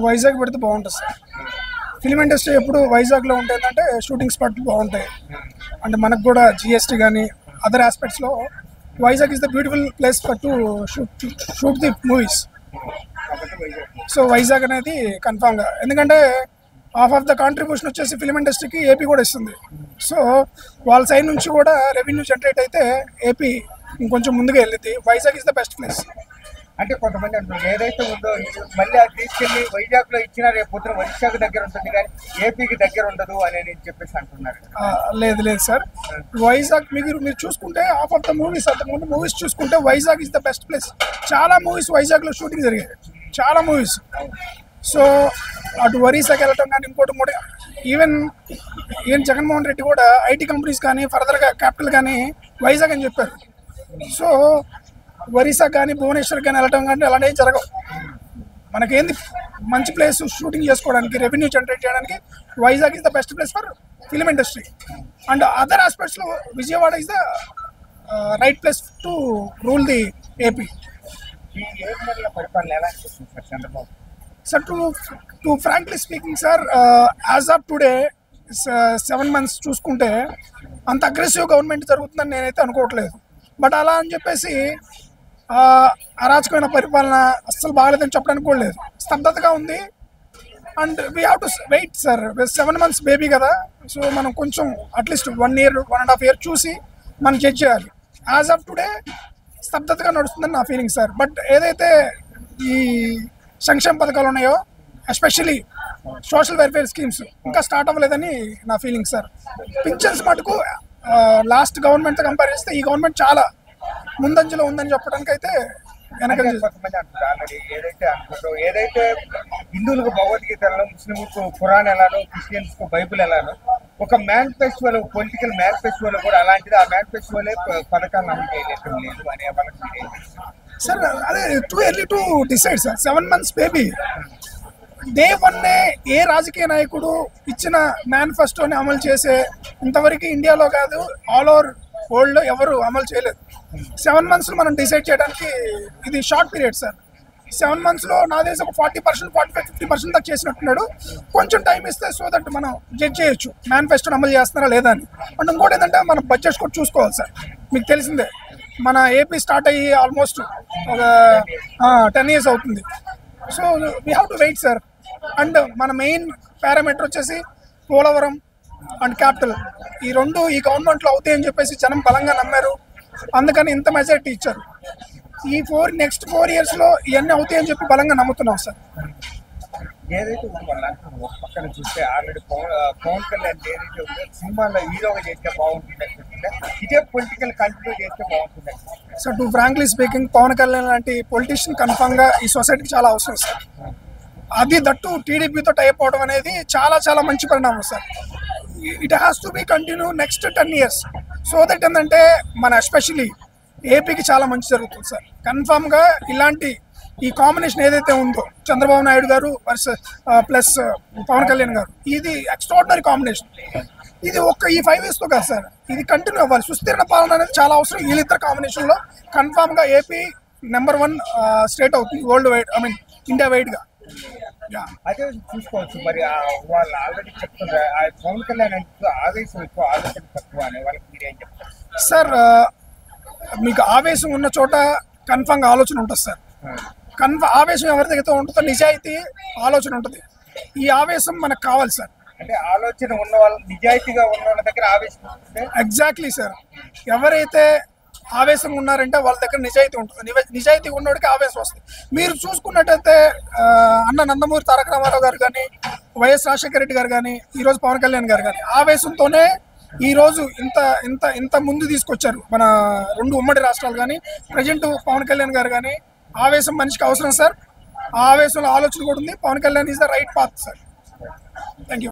వైజాగ్ పెడితే బాగుంటుంది sir. Film industry ఎప్పుడు వైజాగ్లో ఉంటుందంటే షూటింగ్ స్పాట్లు బాగుంటాయి. అంటే మనకు కూడా జిఎస్టీ కానీ అదర్ ఆస్పెక్ట్స్లో Vizag is the beautiful place for to shoot the movies. So Vizag అనేది కన్ఫామ్గా, ఎందుకంటే హాఫ్ ఆఫ్ ద కాంట్రిబ్యూషన్ వచ్చేసి ఫిలిం ఇండస్ట్రీకి ఏపీ కూడా ఇస్తుంది. సో వాళ్ళ సైడ్ నుంచి కూడా రెవెన్యూ జనరేట్ అయితే ఏపీ ఇంకొంచెం ముందుగా వెళ్ళింది. Vizag is the best place. అంటే కొంతమంది అంటున్నారు ఏదైతే ఉందో మళ్ళీ అది తీసుకెళ్ళి వైజాగ్లో ఇచ్చినా రేపు పొద్దున వైజాగ్ దగ్గర ఉంటుంది కానీ ఏపీకి దగ్గర ఉండదు అని చెప్పేసి అంటున్నారు. లేదు సార్, వైజాగ్ మీరు చూసుకుంటే హాఫ్ ఆఫ్ ద మూవీస్ అంతకుముందు మూవీస్ చూసుకుంటే Vizag is the best place. చాలా మూవీస్ వైజాగ్లో షూటింగ్ జరిగాయి, చాలా మూవీస్. సో అటు ఒరిస్సాకి వెళ్ళటం కానీ ఇంకోటి ఈవెన్ జగన్మోహన్ రెడ్డి కూడా ఐటీ కంపెనీస్ కానీ ఫర్దర్గా క్యాపిటల్ కానీ వైజాగ్ అని చెప్పారు. సో ఒరిస్సా కానీ భువనేశ్వర్ కానీ వెళ్ళటం కానీ అలాంటివి జరగవు. మనకేంది మంచి ప్లేస్ షూటింగ్ చేసుకోవడానికి, రెవెన్యూ జనరేట్ చేయడానికి Vizag is the best place for film industry. And other ఆస్పెక్ట్స్లో Vijayawada is the right place to rule the AP. ఈ 7 నెలల పరిపాలన ఎలా అనిపిస్తుంది sir Chandrababu? Sir, to frankly speaking, sir, as of today, 7 months చూసుకుంటే అంత అగ్రెసివ్ గవర్నమెంట్ జరుగుతుందని నేనైతే అనుకోవట్లేదు. బట్ అలా అని చెప్పేసి అరాచకమైన పరిపాలన అస్సలు బాగాలేదని చెప్పడానికి కూడా లేదు. స్తబ్దతగా ఉంది. And we have to wait sir. 7 months baby కదా, సో మనం కొంచెం అట్లీస్ట్ 1 year 1.5 year చూసి మనం జడ్జ్ చేయాలి. యాజ్ ఆఫ్ టుడే స్తబ్దతగా నడుస్తుందని నా ఫీలింగ్ సార్. బట్ ఏదైతే ఈ సంక్షేమ పథకాలు ఉన్నాయో, ఎస్పెషల్లీ సోషల్ వెల్ఫేర్ స్కీమ్స్ ఇంకా స్టార్ట్ అవ్వలేదని నా ఫీలింగ్ సార్. పింఛన్స్ మటుకు లాస్ట్ గవర్నమెంట్తో కంపేర్ చేస్తే ఈ గవర్నమెంట్ చాలా ముందంజలో ఉందని చెప్పడానికి అయితే వెనక. కొంతమంది అంటారు ఆల్రెడీ ఏదైతే హిందువులకు భగవద్గీతలో, ముస్లింలకు ఖురాన్ ఎలానో, క్రిస్టియన్స్కు బైబుల్ ఎలానో ఒక మేనిఫెస్టోలో, పొలిటికల్ మేనిఫెస్టోలో కూడా అలాంటిది. ఆ మేనిఫెస్టోలే పథకాలను అమలు చేయలేటం లేదు అనే వాళ్ళకి సార్ అదే too early to decide sir. 7 months baby. Day 1 ఏ రాజకీయ నాయకుడు ఇచ్చిన మేనిఫెస్టోని అమలు చేసే ఇంతవరకు ఇండియాలో కాదు ఆల్ ఓవర్ వరల్డ్లో ఎవరు అమలు చేయలేదు. 7 months మనం డిసైడ్ చేయడానికి ఇది షార్ట్ పీరియడ్ సార్. 7 monthsలో నా దేశం ఒక 40%, 45-50% దాకా చేసినట్టున్నాడు. కొంచెం టైం ఇస్తే సో దట్ మనం జడ్జ్ చేయొచ్చు మేనిఫెస్టోని అమలు చేస్తున్నారా లేదా అని. అండ్ ఇంకోటి ఏంటంటే మనం బడ్జెట్స్ కూడా చూసుకోవాలి సార్. మీకు తెలిసిందే మన ఏపీ స్టార్ట్ అయ్యి ఆల్మోస్ట్ ఒక 10 years అవుతుంది. So we have to wait sir. And మన మెయిన్ పారామీటర్ వచ్చేసి పోలవరం అండ్ క్యాపిటల్, ఈ రెండు ఈ గవర్నమెంట్లో అవుతాయని చెప్పేసి జనం బలంగా నమ్మారు. అందుకని ఇంత మెజారిటీ ఇచ్చారు. ఈ నెక్స్ట్ 4 yearsలో ఇవన్నీ అవుతాయని చెప్పి బలంగా నమ్ముతున్నాం సార్. ఏదైతే ఒక పక్కన చూస్తే ఆల్రెడీ పవన్ కళ్యాణ్ ఏదైతే ఉందో సినిమాలో హీరోగా చేస్తే బాగుంటుంది అనుకుంటుంటే ఇదే పొలిటికల్ కంటిన్యూ చేస్తే బాగుంటుంది. So to frankly speaking Pawan Kalyan లాంటి పొలిటీషియన్ కన్ఫామ్గా ఈ సొసైటీకి చాలా అవసరం సార్. అది దట్టు టీడీపీతో టైప్ అవడం అనేది చాలా చాలా మంచి పరిణామం sir. It has to be continue next 10 years. So that ఏంటంటే మన ఎస్పెషలీ ఏపీకి చాలా మంచి జరుగుతుంది సార్. కన్ఫామ్గా ఇలాంటి ఈ కాంబినేషన్ ఏదైతే ఉందో చంద్రబాబు నాయుడు గారు ప్లస్ పవన్ కళ్యాణ్ గారు, ఇది ఎక్స్ట్రాడినరీ కాంబినేషన్. ఇది ఈ 5 yearsతో కాదు సార్, ఇది కంటిన్యూ అవ్వాలి. సుస్థిర పాలన అనేది చాలా అవసరం. వీళ్ళిద్దరు కాంబినేషన్లో కన్ఫామ్గా ఏపీ నెంబర్ 1 స్టేట్ అవుతుంది world wide, I mean India వైడ్గా. అదే చూసుకోవచ్చు. మరి వాళ్ళు ఆల్రెడీ చెప్తున్నారు పవన్ కళ్యాణ్ అంటే ఆవేశం ఎక్కువ, ఆలోచన తక్కువ అనే వాళ్ళకి మీరు ఏం చెప్తారు సార్? మీకు ఆవేశం ఉన్న చోట కన్ఫామ్గా ఆలోచన ఉంటుంది సార్. ఆవేశం ఎవరి దగ్గర ఉంటుందో నిజాయితీ ఆలోచన ఉంటుంది. ఈ ఆవేశం మనకు కావాలి సార్. అంటే ఆలోచన ఉన్న వాళ్ళు, నిజాయితీగా ఉన్న వాళ్ళ దగ్గర ఆవేశం ఉంటుంది. Exactly sir. ఎవరైతే ఆవేశంగా ఉన్నారంటే వాళ్ళ దగ్గర నిజాయితీ ఉంటుంది. నిజాయితీ ఉన్నోడికి ఆవేశం వస్తుంది. మీరు చూసుకున్నట్టయితే అన్న నందమూరి తారక రామారావు గారు కానీ, వైఎస్ రాజశేఖర రెడ్డి గారు కానీ, ఈరోజు పవన్ కళ్యాణ్ గారు కానీ ఆవేశంతోనే ఈరోజు ఇంత ఇంత ఇంత ముందు తీసుకొచ్చారు మన 2 ఉమ్మడి రాష్ట్రాలు కానీ. ప్రజెంట్ పవన్ కళ్యాణ్ గారు కానీ ఆవేశం మనిషికి అవసరం సార్. ఆ ఆవేశంలో ఆలోచన కూడా ఉంది. Pawan Kalyan is the right path sir. Thank you.